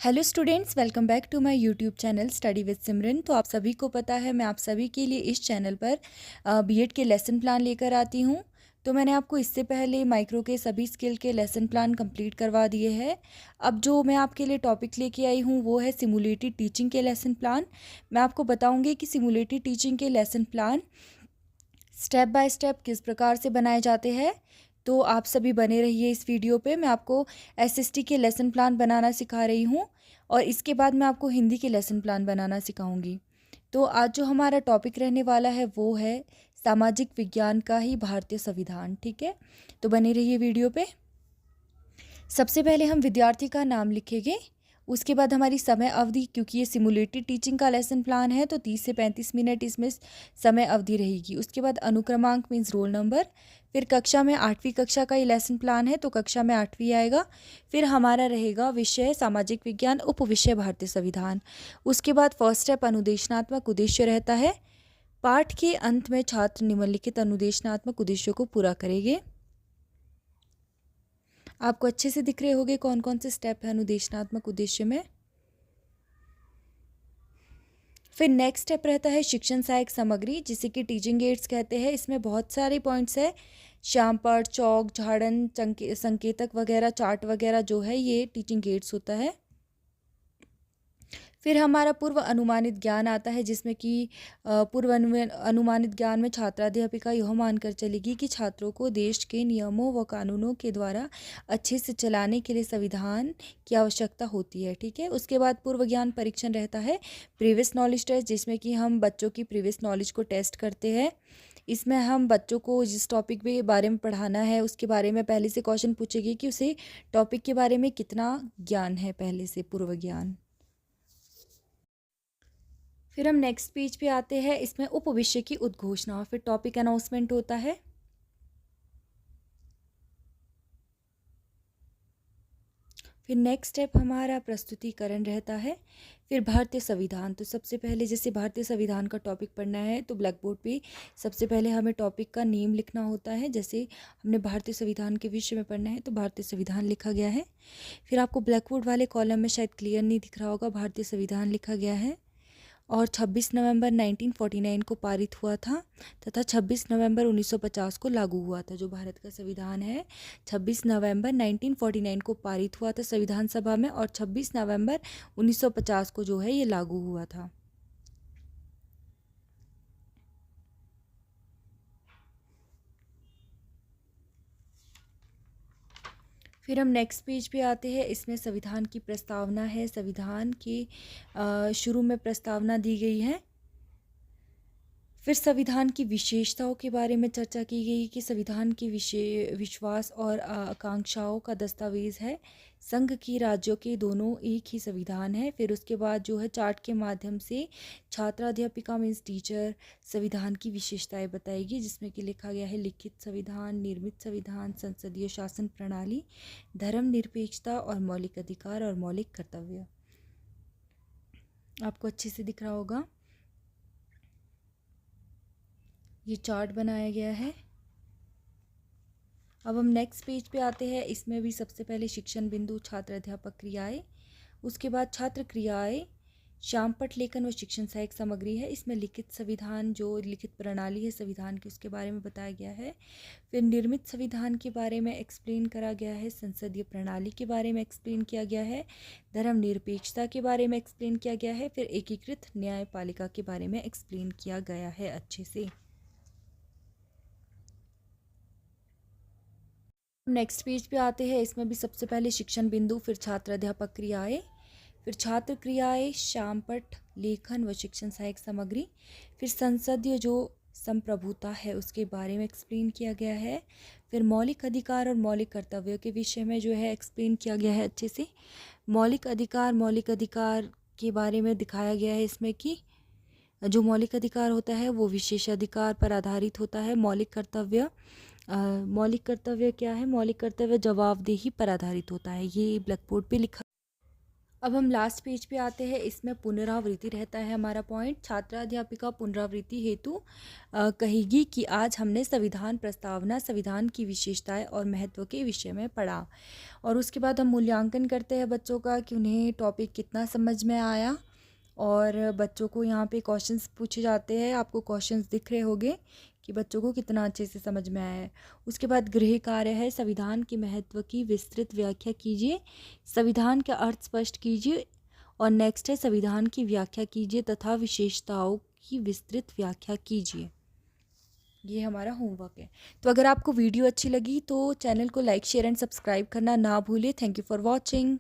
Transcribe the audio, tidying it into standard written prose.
Hello students, welcome back to my YouTube channel study with Simran. तो आप सभी को पता है मैं आप सभी के लिए इस चैनल पर बीएड के लेसन प्लान लेकर आती हूँ। तो मैंने आपको इससे पहले माइक्रो के सभी स्किल के लेसन प्लान कंप्लीट करवा दिए हैं। अब जो मैं आपके लिए टॉपिक लेके आई हूँ वो है सिमुलेटेड टीचिंग के लेसन प्लान। मैं आपको बताऊँगी कि सिमुलेटेड टीचिंग के lesson plan step by step किस प्रकार से बनाए जाते हैं। तो आप सभी बने रहिए इस वीडियो पे। मैं आपको एसएसटी के लेसन प्लान बनाना सिखा रही हूँ और इसके बाद मैं आपको हिंदी के लेसन प्लान बनाना सिखाऊंगी। तो आज जो हमारा टॉपिक रहने वाला है वो है सामाजिक विज्ञान का ही भारतीय संविधान। ठीक है, तो बने रहिए वीडियो पे। सबसे पहले हम विद्यार्थी का नाम लिखेंगे, उसके बाद हमारी समय अवधि, क्योंकि ये सिमुलेटेड टीचिंग का लेसन प्लान है तो 30 से 35 मिनट इसमें समय अवधि रहेगी। उसके बाद अनुक्रमांक मीन्स रोल नंबर। फिर कक्षा में 8वीं कक्षा का ये लेसन प्लान है तो कक्षा में 8वीं आएगा। फिर हमारा रहेगा विषय सामाजिक विज्ञान, उप विषय भारतीय संविधान। उसके बाद फर्स्ट स्टेप अनुदेशनात्मक उद्देश्य रहता है। पाठ के अंत में छात्र निम्नलिखित अनुदेशनात्मक उद्देश्यों को पूरा करेंगे। आपको अच्छे से दिख रहे होंगे कौन कौन से स्टेप है अनुदेशनात्मक उद्देश्य में। फिर नेक्स्ट स्टेप रहता है शिक्षण सहायक सामग्री, जिसे कि टीचिंग एड्स कहते हैं। इसमें बहुत सारे पॉइंट्स है, श्यामपट्ट, चौक, झाड़न, संकेतक वगैरह, चार्ट वगैरह जो है ये टीचिंग एड्स होता है। फिर हमारा पूर्व अनुमानित ज्ञान आता है, जिसमें कि अनुमानित ज्ञान में छात्राध्यापिका यह मानकर चलेगी कि छात्रों को देश के नियमों व कानूनों के द्वारा अच्छे से चलाने के लिए संविधान की आवश्यकता होती है। ठीक है, उसके बाद पूर्व ज्ञान परीक्षण रहता है, प्रीवियस नॉलेज टेस्ट, जिसमें कि हम बच्चों की प्रीवियस नॉलेज को टेस्ट करते हैं। इसमें हम बच्चों को जिस टॉपिक के बारे में पढ़ाना है उसके बारे में पहले से क्वेश्चन पूछेगी कि उसे टॉपिक के बारे में कितना ज्ञान है, पहले से पूर्व ज्ञान। फिर हम नेक्स्ट पेज पे आते हैं, इसमें उपविषय की उद्घोषणा, फिर टॉपिक अनाउंसमेंट होता है। फिर नेक्स्ट स्टेप हमारा प्रस्तुतिकरण रहता है। फिर भारतीय संविधान, तो सबसे पहले जैसे भारतीय संविधान का टॉपिक पढ़ना है तो ब्लैक बोर्ड पे सबसे पहले हमें टॉपिक का नेम लिखना होता है। जैसे हमने भारतीय संविधान के विषय में पढ़ना है तो भारतीय संविधान लिखा गया है। फिर आपको ब्लैक बोर्ड वाले कॉलम में शायद क्लियर नहीं दिख रहा होगा, भारतीय संविधान लिखा गया है और 26 नवंबर 1949 को पारित हुआ था तथा 26 नवंबर 1950 को लागू हुआ था। जो भारत का संविधान है 26 नवंबर 1949 को पारित हुआ था संविधान सभा में और 26 नवंबर 1950 को जो है ये लागू हुआ था। फिर हम नेक्स्ट पेज पे आते हैं, इसमें संविधान की प्रस्तावना है। संविधान की शुरू में प्रस्तावना दी गई है। फिर संविधान की विशेषताओं के बारे में चर्चा की गई कि संविधान की विश्वास और आकांक्षाओं का दस्तावेज है। संघ की राज्यों के दोनों एक ही संविधान है। फिर उसके बाद जो है चार्ट के माध्यम से छात्राध्यापिका मीन्स टीचर संविधान की विशेषताएं बताएगी, जिसमें कि लिखा गया है लिखित संविधान, निर्मित संविधान, संसदीय शासन प्रणाली, धर्मनिरपेक्षता और मौलिक अधिकार और मौलिक कर्तव्य। आपको अच्छे से दिख रहा होगा, ये चार्ट बनाया गया है। अब हम नेक्स्ट पेज पे आते हैं, इसमें भी सबसे पहले शिक्षण बिंदु, छात्र अध्यापक क्रियाएं, उसके बाद छात्र क्रियाएं, श्यामपट्ट लेखन व शिक्षण सहायक सामग्री है। इसमें लिखित संविधान, जो लिखित प्रणाली है संविधान की, उसके बारे में बताया गया है। फिर निर्मित संविधान के बारे में एक्सप्लेन करा गया है, संसदीय प्रणाली के बारे में एक्सप्लेन किया गया है, धर्मनिरपेक्षता के बारे में एक्सप्लेन किया गया है, फिर एकीकृत न्यायपालिका के बारे में एक्सप्लेन किया गया है अच्छे से। नेक्स्ट पेज पे आते हैं, इसमें भी सबसे पहले शिक्षण बिंदु, फिर छात्र अध्यापक क्रियाएं, फिर छात्र क्रियाएं, श्यामपट्ट लेखन व शिक्षण सहायक सामग्री, फिर संसदीय जो संप्रभुता है उसके बारे में एक्सप्लेन किया गया है। फिर मौलिक अधिकार और मौलिक कर्तव्यों के विषय में जो है एक्सप्लेन किया गया है अच्छे से। मौलिक अधिकार के बारे में दिखाया गया है इसमें कि जो मौलिक अधिकार होता है वो विशेष अधिकार पर आधारित होता है। मौलिक कर्तव्य क्या है? मौलिक कर्तव्य जवाबदेही पर आधारित होता है। ये ब्लैक बोर्ड पे लिखा। अब हम लास्ट पेज पे आते हैं। इसमें पुनरावृत्ति रहता है हमारा पॉइंट। छात्रा अध्यापिका पुनरावृत्ति हेतु कहेगी कि आज हमने संविधान प्रस्तावना, संविधान की विशेषताएं और महत्व के विषय में पढ़ा। और उसके बाद हम मूल्यांकन करते हैं बच्चों का कि उन्हें टॉपिक कितना समझ में आया। और बच्चों को यहाँ पे क्वेश्चंस पूछे जाते हैं। आपको क्वेश्चंस दिख रहे होंगे कि बच्चों को कितना अच्छे से समझ में आया है। उसके बाद गृह कार्य है, संविधान के महत्व की विस्तृत व्याख्या कीजिए, संविधान का अर्थ स्पष्ट कीजिए। और नेक्स्ट है संविधान की व्याख्या कीजिए तथा विशेषताओं की विस्तृत व्याख्या कीजिए। ये हमारा होमवर्क है। तो अगर आपको वीडियो अच्छी लगी तो चैनल को लाइक, शेयर एंड सब्सक्राइब करना ना भूलिए। Thank you for watching.